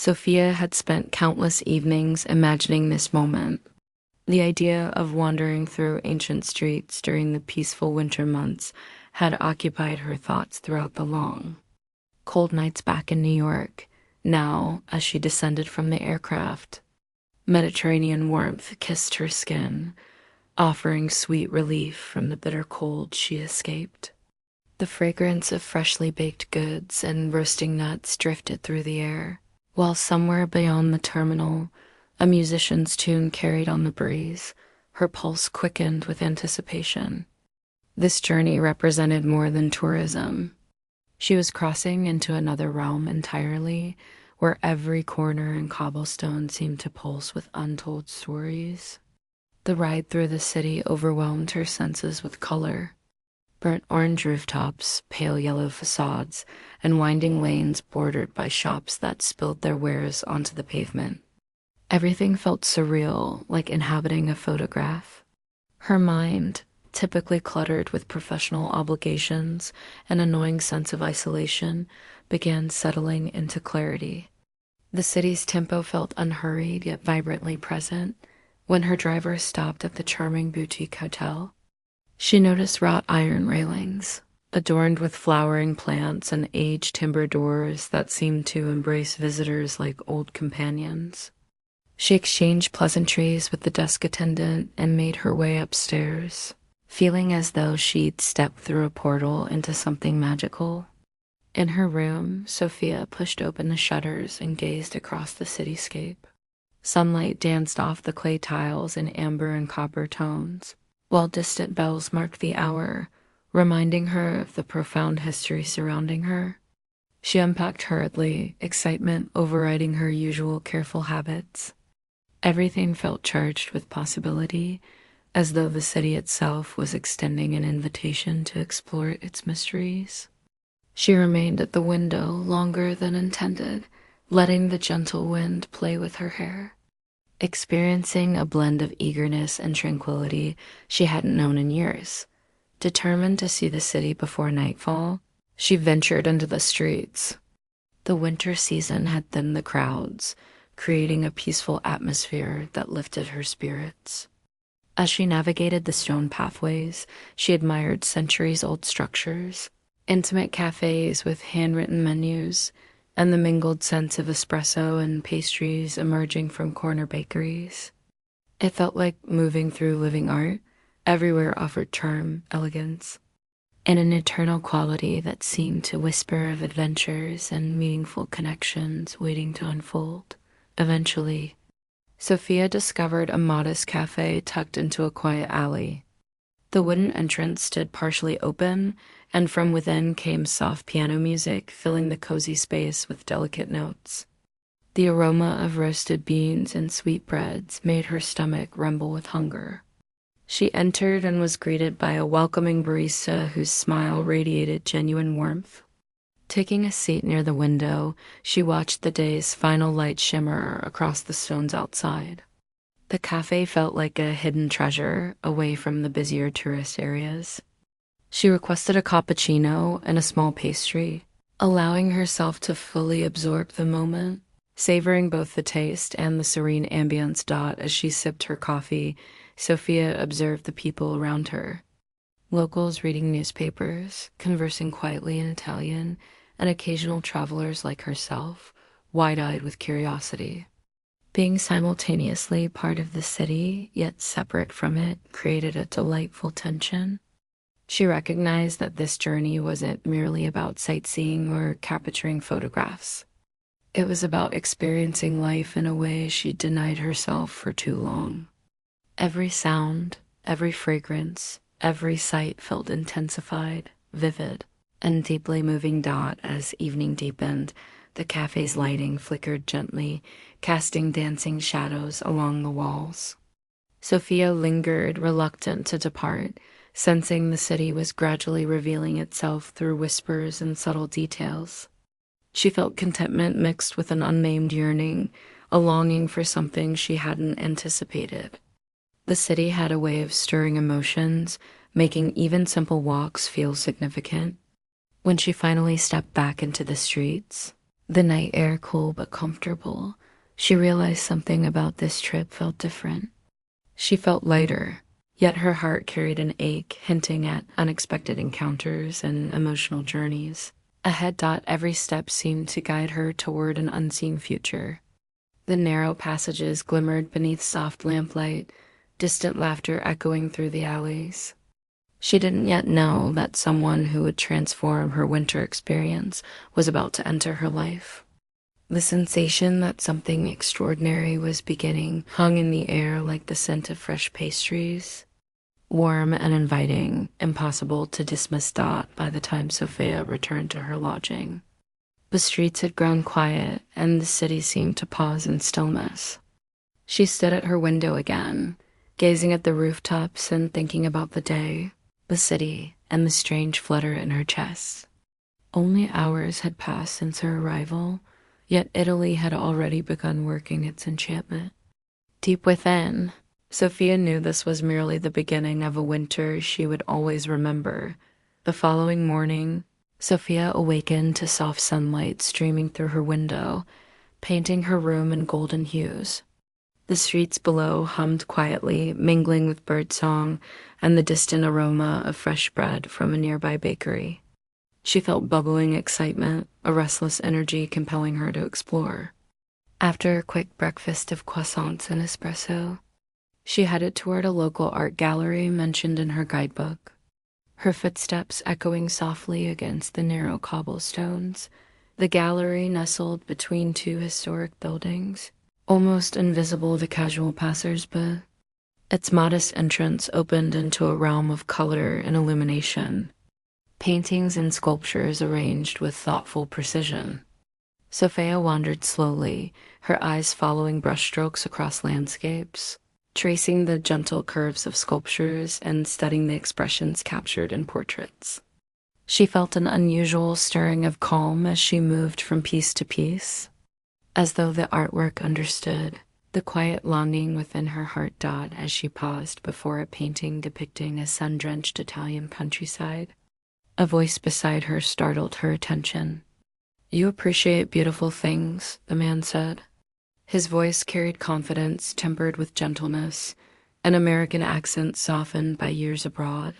Sophia had spent countless evenings imagining this moment. The idea of wandering through ancient streets during the peaceful winter months had occupied her thoughts throughout the long, cold nights back in New York. Now, as she descended from the aircraft, Mediterranean warmth kissed her skin, offering sweet relief from the bitter cold she escaped. The fragrance of freshly baked goods and roasting nuts drifted through the air, while somewhere beyond the terminal, a musician's tune carried on the breeze. Her pulse quickened with anticipation. This journey represented more than tourism. She was crossing into another realm entirely, where every corner and cobblestone seemed to pulse with untold stories. The ride through the city overwhelmed her senses with color. Burnt orange rooftops, pale yellow facades, and winding lanes bordered by shops that spilled their wares onto the pavement. Everything felt surreal, like inhabiting a photograph. Her mind, typically cluttered with professional obligations and an annoying sense of isolation, began settling into clarity. The city's tempo felt unhurried yet vibrantly present. When her driver stopped at the charming boutique hotel, she noticed wrought iron railings, adorned with flowering plants and aged timber doors that seemed to embrace visitors like old companions. She exchanged pleasantries with the desk attendant and made her way upstairs, feeling as though she'd stepped through a portal into something magical. In her room, Sophia pushed open the shutters and gazed across the cityscape. Sunlight danced off the clay tiles in amber and copper tones, while distant bells marked the hour, reminding her of the profound history surrounding her. She unpacked hurriedly, excitement overriding her usual careful habits. Everything felt charged with possibility, as though the city itself was extending an invitation to explore its mysteries. She remained at the window longer than intended, letting the gentle wind play with her hair. Experiencing a blend of eagerness and tranquility she hadn't known in years. Determined to see the city before nightfall, she ventured into the streets. The winter season had thinned the crowds, creating a peaceful atmosphere that lifted her spirits. As she navigated the stone pathways, she admired centuries-old structures, intimate cafes with handwritten menus, and the mingled scents of espresso and pastries emerging from corner bakeries. It felt like moving through living art. Everywhere offered charm, elegance, and an eternal quality that seemed to whisper of adventures and meaningful connections waiting to unfold. Eventually, Sophia discovered a modest cafe tucked into a quiet alley. The wooden entrance stood partially open, and from within came soft piano music, filling the cozy space with delicate notes. The aroma of roasted beans and sweetbreads made her stomach rumble with hunger. She entered and was greeted by a welcoming barista whose smile radiated genuine warmth. Taking a seat near the window, she watched the day's final light shimmer across the stones outside. The cafe felt like a hidden treasure away from the busier tourist areas. She requested a cappuccino and a small pastry, allowing herself to fully absorb the moment, savoring both the taste and the serene ambience. As she sipped her coffee, Sophia observed the people around her. Locals reading newspapers, conversing quietly in Italian, and occasional travelers like herself, wide-eyed with curiosity. Being simultaneously part of the city, yet separate from it, created a delightful tension. She recognized that this journey wasn't merely about sightseeing or capturing photographs. It was about experiencing life in a way she denied herself for too long. Every sound, every fragrance, every sight felt intensified, vivid, and deeply moving. As evening deepened, the cafe's lighting flickered gently, casting dancing shadows along the walls. Sophia lingered, reluctant to depart, sensing the city was gradually revealing itself through whispers and subtle details. She felt contentment mixed with an unnamed yearning, a longing for something she hadn't anticipated. The city had a way of stirring emotions, making even simple walks feel significant. When she finally stepped back into the streets, the night air cool but comfortable, she realized something about this trip felt different. She felt lighter, yet her heart carried an ache, hinting at unexpected encounters and emotional journeys. Ahead, every step seemed to guide her toward an unseen future. The narrow passages glimmered beneath soft lamplight, distant laughter echoing through the alleys. She didn't yet know that someone who would transform her winter experience was about to enter her life. The sensation that something extraordinary was beginning hung in the air like the scent of fresh pastries, warm and inviting, impossible to dismiss by the time Sophia returned to her lodging. The streets had grown quiet, and the city seemed to pause in stillness. She stood at her window again, gazing at the rooftops and thinking about the day, the city, and the strange flutter in her chest. Only hours had passed since her arrival, yet Italy had already begun working its enchantment. Deep within, Sophia knew this was merely the beginning of a winter she would always remember. The following morning, Sophia awakened to soft sunlight streaming through her window, painting her room in golden hues. The streets below hummed quietly, mingling with birdsong and the distant aroma of fresh bread from a nearby bakery. She felt bubbling excitement, a restless energy compelling her to explore. After a quick breakfast of croissants and espresso, she headed toward a local art gallery mentioned in her guidebook. Her footsteps echoing softly against the narrow cobblestones. The gallery nestled between two historic buildings, almost invisible to casual passers-by. Its modest entrance opened into a realm of color and illumination, paintings and sculptures arranged with thoughtful precision. Sophia wandered slowly, her eyes following brushstrokes across landscapes, tracing the gentle curves of sculptures and studying the expressions captured in portraits. She felt an unusual stirring of calm as she moved from piece to piece, as though the artwork understood the quiet longing within her heart as she paused before a painting depicting a sun-drenched Italian countryside. A voice beside her startled her attention. "You appreciate beautiful things," the man said. His voice carried confidence tempered with gentleness, an American accent softened by years abroad.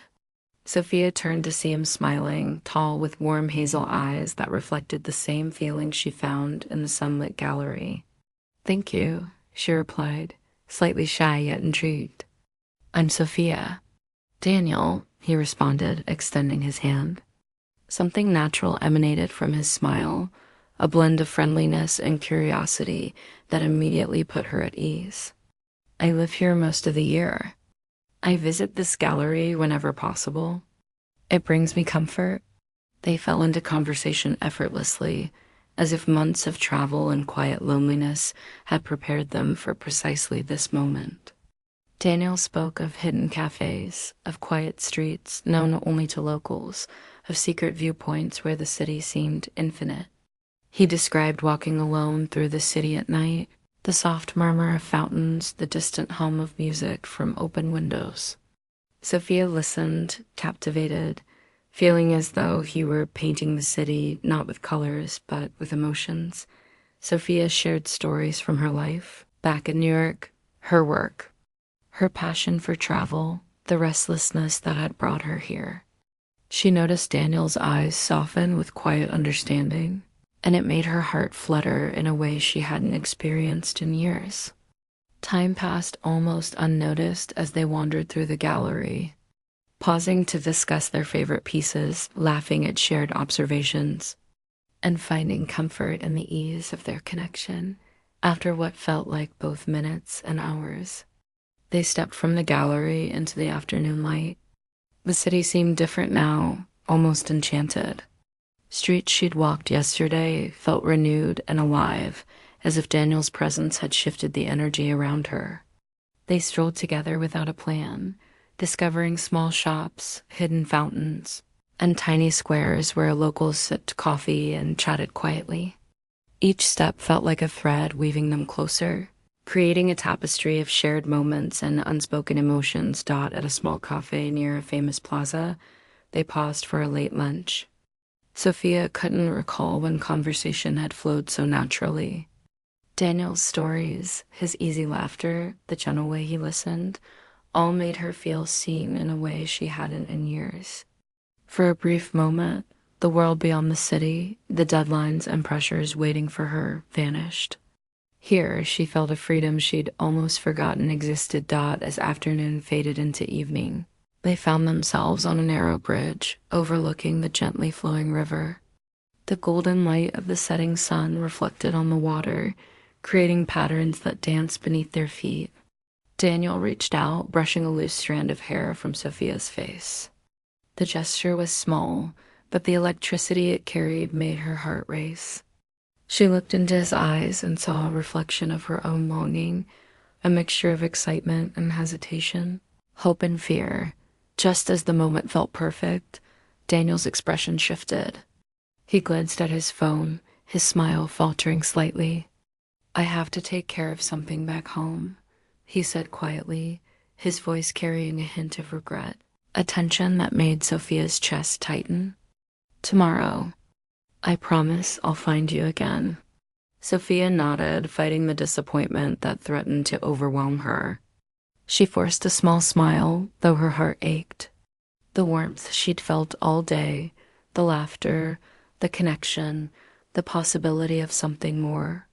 Sophia turned to see him smiling, tall with warm hazel eyes that reflected the same feeling she found in the sunlit gallery. "Thank you," she replied, slightly shy yet intrigued. "I'm Sophia." "Daniel," he responded, extending his hand. Something natural emanated from his smile, a blend of friendliness and curiosity that immediately put her at ease. "I live here most of the year. I visit this gallery whenever possible. It brings me comfort." They fell into conversation effortlessly, as if months of travel and quiet loneliness had prepared them for precisely this moment. Daniel spoke of hidden cafes, of quiet streets known only to locals, of secret viewpoints where the city seemed infinite. He described walking alone through the city at night, the soft murmur of fountains, the distant hum of music from open windows. Sophia listened, captivated, feeling as though he were painting the city not with colors, but with emotions. Sophia shared stories from her life, back in New York, her work, her passion for travel, the restlessness that had brought her here. She noticed Daniel's eyes soften with quiet understanding, and it made her heart flutter in a way she hadn't experienced in years. Time passed almost unnoticed as they wandered through the gallery, pausing to discuss their favorite pieces, laughing at shared observations, and finding comfort in the ease of their connection. After what felt like both minutes and hours, they stepped from the gallery into the afternoon light. The city seemed different now, almost enchanted. Streets she'd walked yesterday felt renewed and alive, as if Daniel's presence had shifted the energy around her. They strolled together without a plan, discovering small shops, hidden fountains, and tiny squares where locals sipped coffee and chatted quietly. Each step felt like a thread weaving them closer, creating a tapestry of shared moments and unspoken emotions. At a small cafe near a famous plaza, they paused for a late lunch. Sophia couldn't recall when conversation had flowed so naturally. Daniel's stories, his easy laughter, the gentle way he listened, all made her feel seen in a way she hadn't in years. For a brief moment, the world beyond the city, the deadlines and pressures waiting for her, vanished. Here, she felt a freedom she'd almost forgotten existed. As afternoon faded into evening, they found themselves on a narrow bridge overlooking the gently flowing river. The golden light of the setting sun reflected on the water, creating patterns that danced beneath their feet. Daniel reached out, brushing a loose strand of hair from Sophia's face. The gesture was small, but the electricity it carried made her heart race. She looked into his eyes and saw a reflection of her own longing, a mixture of excitement and hesitation, hope and fear. Just as the moment felt perfect, Daniel's expression shifted. He glanced at his phone, his smile faltering slightly. "I have to take care of something back home," he said quietly, his voice carrying a hint of regret, a tension that made Sophia's chest tighten. "Tomorrow. I promise I'll find you again." Sophia nodded, fighting the disappointment that threatened to overwhelm her. She forced a small smile, though her heart ached. The warmth she'd felt all day, the laughter, the connection, the possibility of something more,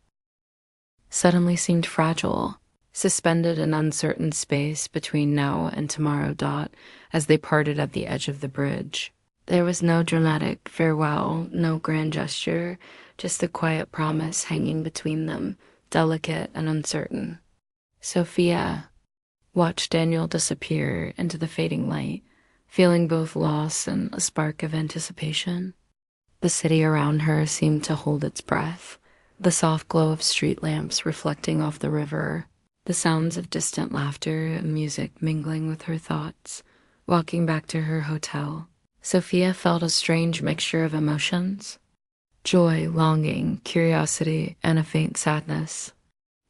suddenly seemed fragile, suspended in uncertain space between now and tomorrow. As they parted at the edge of the bridge, there was no dramatic farewell, no grand gesture, just a quiet promise hanging between them, delicate and uncertain. Sophia watched Daniel disappear into the fading light, feeling both loss and a spark of anticipation. The city around her seemed to hold its breath, the soft glow of street lamps reflecting off the river, the sounds of distant laughter and music mingling with her thoughts. Walking back to her hotel, Sophia felt a strange mixture of emotions: joy, longing, curiosity, and a faint sadness.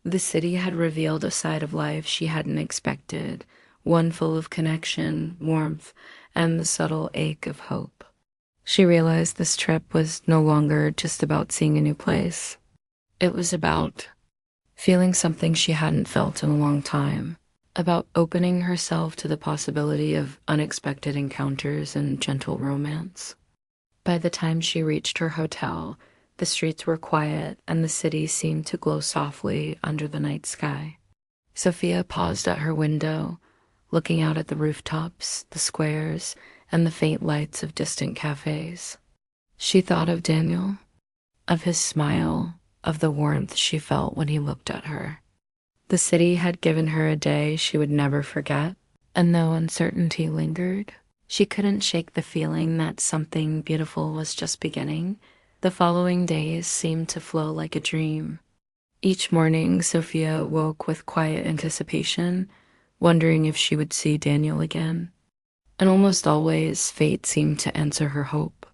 The city had revealed a side of life she hadn't expected, one full of connection, warmth, and the subtle ache of hope. She realized this trip was no longer just about seeing a new place. It was about feeling something she hadn't felt in a long time, about opening herself to the possibility of unexpected encounters and gentle romance. By the time she reached her hotel, the streets were quiet and the city seemed to glow softly under the night sky. Sophia paused at her window, looking out at the rooftops, the squares, and the faint lights of distant cafes. She thought of Daniel, of his smile, of the warmth she felt when he looked at her. The city had given her a day she would never forget, and though uncertainty lingered, she couldn't shake the feeling that something beautiful was just beginning. The following days seemed to flow like a dream. Each morning, Sophia woke with quiet anticipation, wondering if she would see Daniel again. And almost always, fate seemed to answer her hope.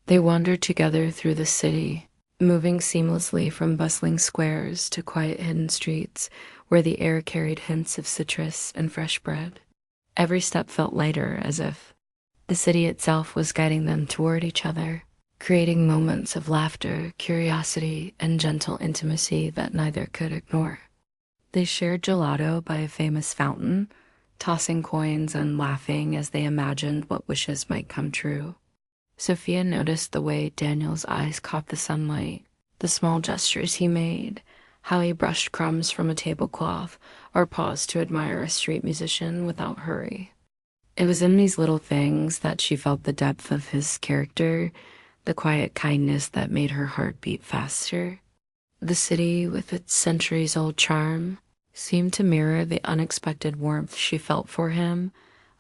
They wandered together through the city, moving seamlessly from bustling squares to quiet hidden streets where the air carried hints of citrus and fresh bread. Every step felt lighter, as if the city itself was guiding them toward each other, creating moments of laughter, curiosity, and gentle intimacy that neither could ignore. They shared gelato by a famous fountain, tossing coins and laughing as they imagined what wishes might come true. Sophia noticed the way Daniel's eyes caught the sunlight, the small gestures he made, how he brushed crumbs from a tablecloth or paused to admire a street musician without hurry. It was in these little things that she felt the depth of his character, the quiet kindness that made her heart beat faster. The city, with its centuries-old charm, seemed to mirror the unexpected warmth she felt for him,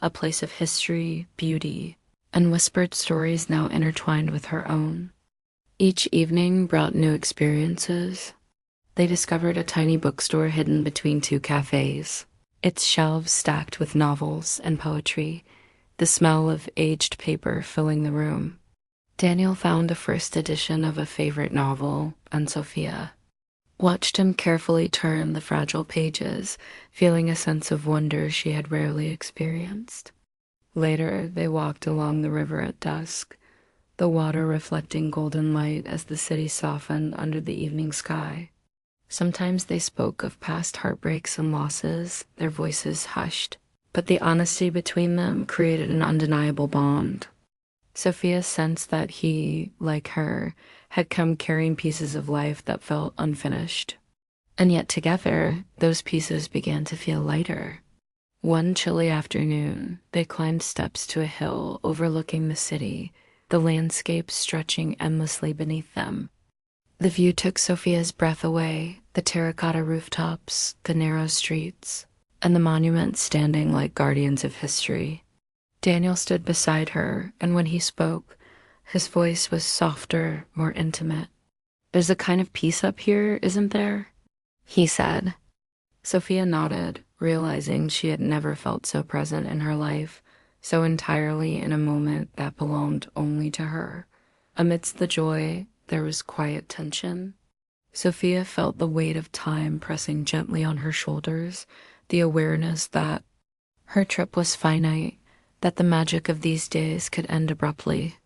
a place of history, beauty, and whispered stories now intertwined with her own. Each evening brought new experiences. They discovered a tiny bookstore hidden between two cafes, its shelves stacked with novels and poetry, the smell of aged paper filling the room. Daniel found a first edition of a favorite novel, and Sophia watched him carefully turn the fragile pages, feeling a sense of wonder she had rarely experienced. Later, they walked along the river at dusk, the water reflecting golden light as the city softened under the evening sky. Sometimes they spoke of past heartbreaks and losses, their voices hushed, but the honesty between them created an undeniable bond. Sophia sensed that he, like her, had come carrying pieces of life that felt unfinished. And yet together, those pieces began to feel lighter. One chilly afternoon, they climbed steps to a hill overlooking the city, the landscape stretching endlessly beneath them. The view took Sophia's breath away, the terracotta rooftops, the narrow streets, and the monuments standing like guardians of history. Daniel stood beside her, and when he spoke, his voice was softer, more intimate. "There's a kind of peace up here, isn't there?" he said. Sophia nodded, realizing she had never felt so present in her life, so entirely in a moment that belonged only to her. Amidst the joy, there was quiet tension. Sophia felt the weight of time pressing gently on her shoulders, the awareness that her trip was finite, that the magic of these days could end abruptly.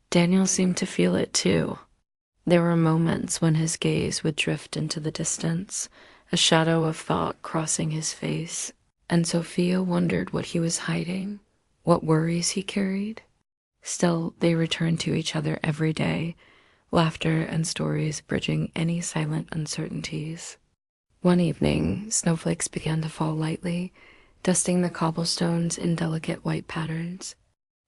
Daniel seemed to feel it too. There were moments when his gaze would drift into the distance, a shadow of thought crossing his face, and Sophia wondered what he was hiding, what worries he carried. Still, they returned to each other every day, laughter and stories bridging any silent uncertainties. One evening, snowflakes began to fall lightly, dusting the cobblestones in delicate white patterns.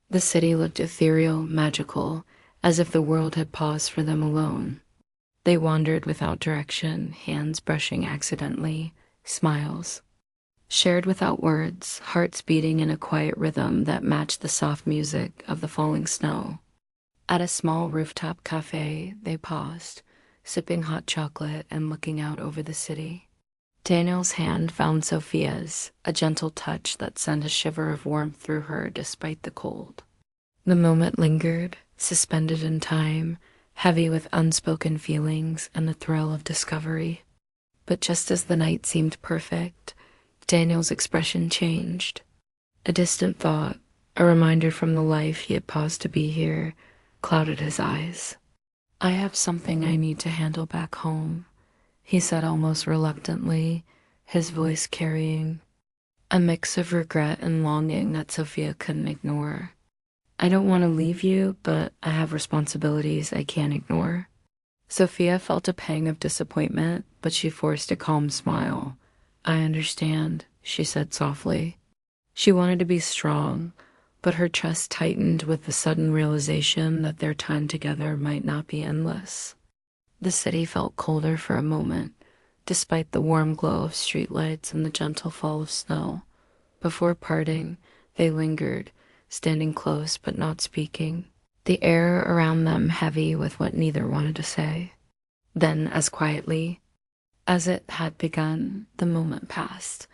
The city looked ethereal, magical, as if the world had paused for them alone. They wandered without direction, hands brushing accidentally, smiles shared without words, hearts beating in a quiet rhythm that matched the soft music of the falling snow. At a small rooftop cafe, they paused, sipping hot chocolate and looking out over the city. Daniel's hand found Sophia's, a gentle touch that sent a shiver of warmth through her despite the cold. The moment lingered, suspended in time, heavy with unspoken feelings and the thrill of discovery. But just as the night seemed perfect, Daniel's expression changed. A distant thought, a reminder from the life he had paused to be here, clouded his eyes. "I have something I need to handle back home," he said almost reluctantly, his voice carrying a mix of regret and longing that Sophia couldn't ignore. "I don't want to leave you, but I have responsibilities I can't ignore." Sophia felt a pang of disappointment, but she forced a calm smile. "I understand," she said softly. She wanted to be strong, but her chest tightened with the sudden realization that their time together might not be endless. The city felt colder for a moment, despite the warm glow of streetlights and the gentle fall of snow. Before parting, they lingered, standing close but not speaking, the air around them heavy with what neither wanted to say. Then, as quietly as it had begun, the moment passed,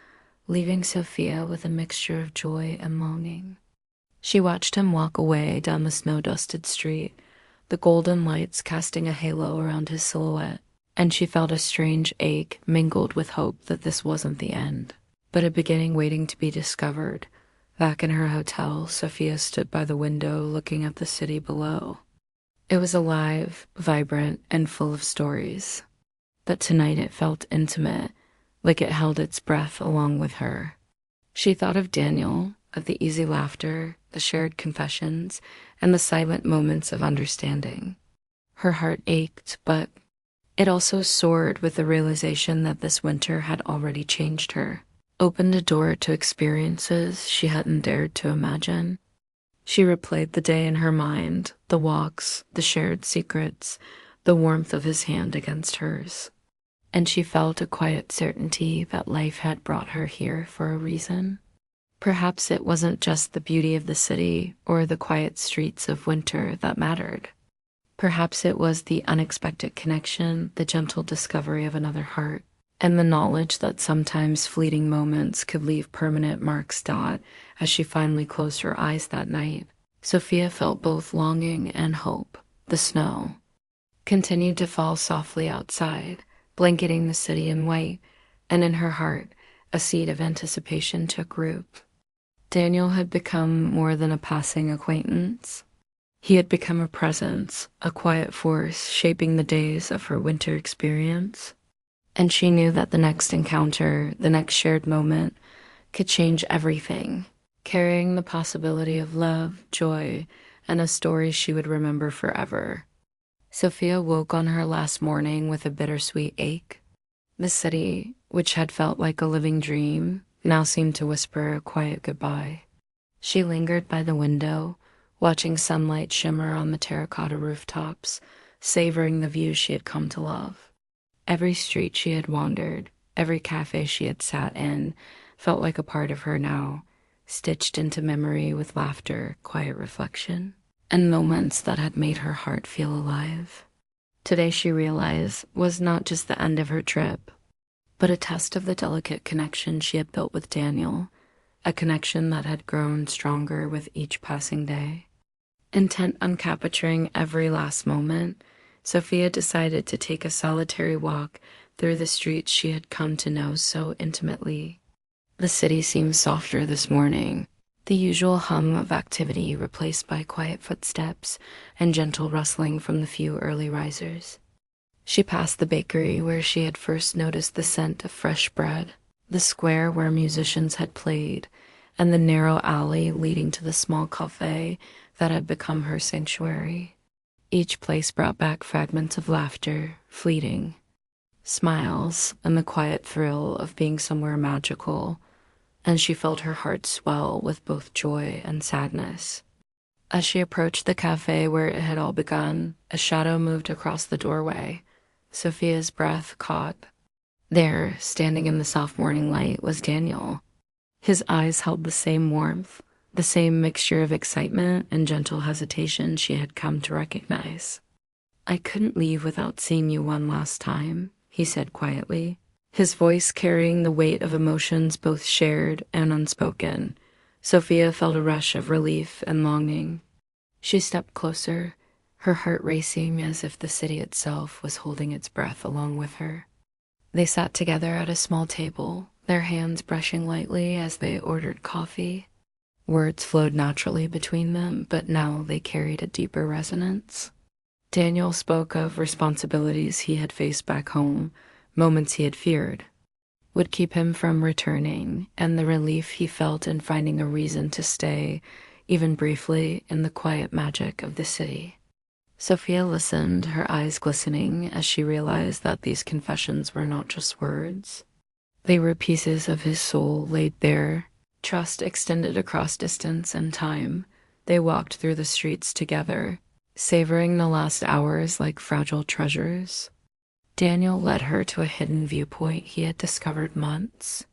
leaving Sophia with a mixture of joy and longing. She watched him walk away down the snow-dusted street, the golden lights casting a halo around his silhouette, and she felt a strange ache mingled with hope that this wasn't the end, but a beginning waiting to be discovered. Back in her hotel, Sophia stood by the window looking at the city below. It was alive, vibrant, and full of stories. But tonight it felt intimate, like it held its breath along with her. She thought of Daniel, of the easy laughter, the shared confessions, and the silent moments of understanding. Her heart ached, but it also soared with the realization that this winter had already changed her, opened a door to experiences she hadn't dared to imagine. She replayed the day in her mind, the walks, the shared secrets, the warmth of his hand against hers. And she felt a quiet certainty that life had brought her here for a reason. Perhaps it wasn't just the beauty of the city or the quiet streets of winter that mattered. Perhaps it was the unexpected connection, the gentle discovery of another heart, and the knowledge that sometimes fleeting moments could leave permanent marks. As she finally closed her eyes that night, Sophia felt both longing and hope. The snow continued to fall softly outside, blanketing the city in white, and in her heart, a seed of anticipation took root. Daniel had become more than a passing acquaintance. He had become a presence, a quiet force shaping the days of her winter experience. And she knew that the next encounter, the next shared moment, could change everything, carrying the possibility of love, joy, and a story she would remember forever. Sophia woke on her last morning with a bittersweet ache. The city, which had felt like a living dream, now seemed to whisper a quiet goodbye. She lingered by the window, watching sunlight shimmer on the terracotta rooftops, savoring the views she had come to love. Every street she had wandered, every cafe she had sat in, felt like a part of her now, stitched into memory with laughter, quiet reflection, and moments that had made her heart feel alive. Today, she realized, was not just the end of her trip, but a test of the delicate connection she had built with Daniel, a connection that had grown stronger with each passing day. Intent on capturing every last moment, Sophia decided to take a solitary walk through the streets she had come to know so intimately. The city seemed softer this morning, the usual hum of activity replaced by quiet footsteps and gentle rustling from the few early risers. She passed the bakery where she had first noticed the scent of fresh bread, the square where musicians had played, and the narrow alley leading to the small cafe that had become her sanctuary. Each place brought back fragments of laughter, fleeting, smiles, and the quiet thrill of being somewhere magical, and she felt her heart swell with both joy and sadness. As she approached the cafe where it had all begun, a shadow moved across the doorway. Sophia's breath caught. There, standing in the soft morning light, was Daniel. His eyes held the same warmth, the same mixture of excitement and gentle hesitation she had come to recognize. "I couldn't leave without seeing you one last time," he said quietly, his voice carrying the weight of emotions both shared and unspoken. Sophia felt a rush of relief and longing. She stepped closer, her heart racing as if the city itself was holding its breath along with her. They sat together at a small table, their hands brushing lightly as they ordered coffee. Words flowed naturally between them, but now they carried a deeper resonance. Daniel spoke of responsibilities he had faced back home, moments he had feared would keep him from returning, and the relief he felt in finding a reason to stay, even briefly, in the quiet magic of the city. Sophia listened, her eyes glistening as she realized that these confessions were not just words. They were pieces of his soul laid bare, trust extended across distance and time. They walked through the streets together, savoring the last hours like fragile treasures. Daniel led her to a hidden viewpoint he had discovered months